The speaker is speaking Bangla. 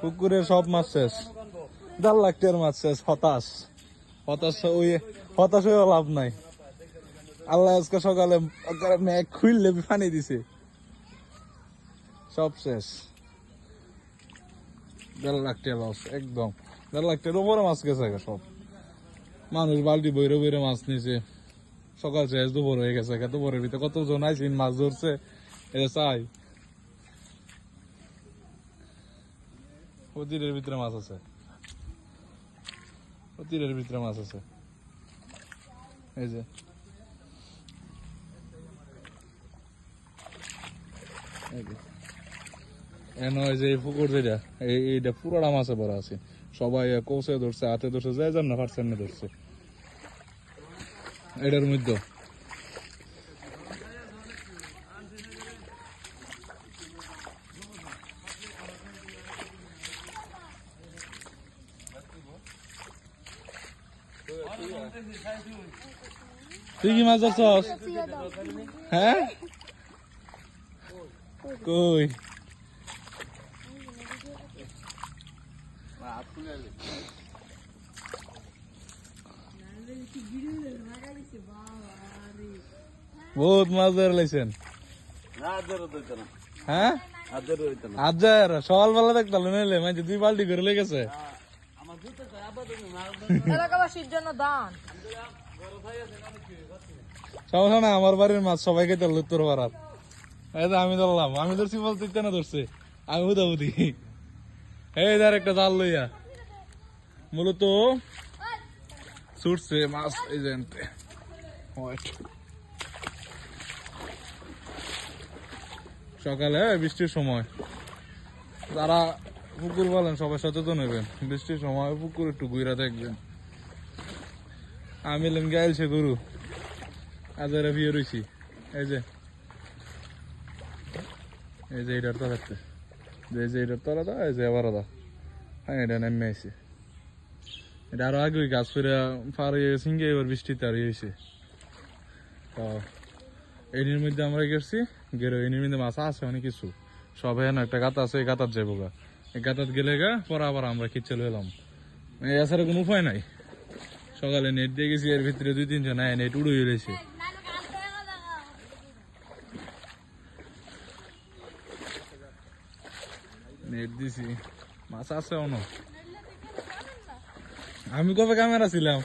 পুকুরের সব মাছ শেষ, 1.5 লাখ টাকার মাছ শেষ। হতাশ হয়ে লাভ নাই। আল্লাহ আজকে সকালে মেঘ খুললে পানি দিছে, সব শেষ। 1.5 লাখ টাকা লস একদম। 1.5 লাখ টাকার উপরে মাছ গেছে সব। মানুষ বালতি বইরে বইরে মাছ নিছে। সকাল শেষ, দুপুর হয়ে গেছে। দুপুরের ভিতরে কতজন আইসিন মাছ ধরছে এটা চাই। তীরের ভিতরে মাছ আছে, তীরের ভিতরে মাছ আছে। এই যে এই পুকুর যেটা, এইটা পুরোটা মাছে ভরা আছে। সবাই কৌশে ধরছে, হাতে ধরছে, যাই যান না পারছেন না ধরছে এটার মধ্যে। তুই কি মাছ ধরছস? হ্যাঁ, কই বহুত মাছ ধরে লাইছেন? হ্যাঁ, আজার সকালবেলা দেখতাম নইলে মানে 2 বালতি করে লেগেছে। সমস্যা না, আমার বাড়ির মাছ সবাইকে ধরল উত্তর পাড়ার। এই যে আমি ধরলাম, আমি ধরছি বলতে না ধরছে, আমি উদাউদি। এই ধর একটা জাল লইয়া মূলত ছুটছে মাছ। এই যে সকালে বৃষ্টির সময় যারা পুকুর বলেন সবাই সচেতন হইবেন। বৃষ্টির সময় পুকুর একটু ঘুরা দেখবেন। আমি গাইলছে গরু আজারে বিয়ে রয়েছি। এই যে এটার তলাতে, এটার তলাটা, এই যে আবার হ্যাঁ এটা নেমে আইছে। এটা আরো আগে গাছ ফিরে পার হয়ে গেছে, এবার বৃষ্টিতে আর হয়েছে। তো এর মধ্যে আমরা গেছি, এর মধ্যে মাছ আছে অনেক কিছু। সব এখানে একটা গাতা আছে, এই গাতার যাবো গা। এই গাতাত গেলে গা পরে আবার আমরা খিচে এলাম। এছাড়া কোনো উপায় নাই। সকালে নেট দিয়ে গেছি, এর ভিতরে 2-3 জন নেট উড়ে গেছে। নেট দিছি, মাছ আছে অন। আমি কবে ক্যামেরা ছিলাম?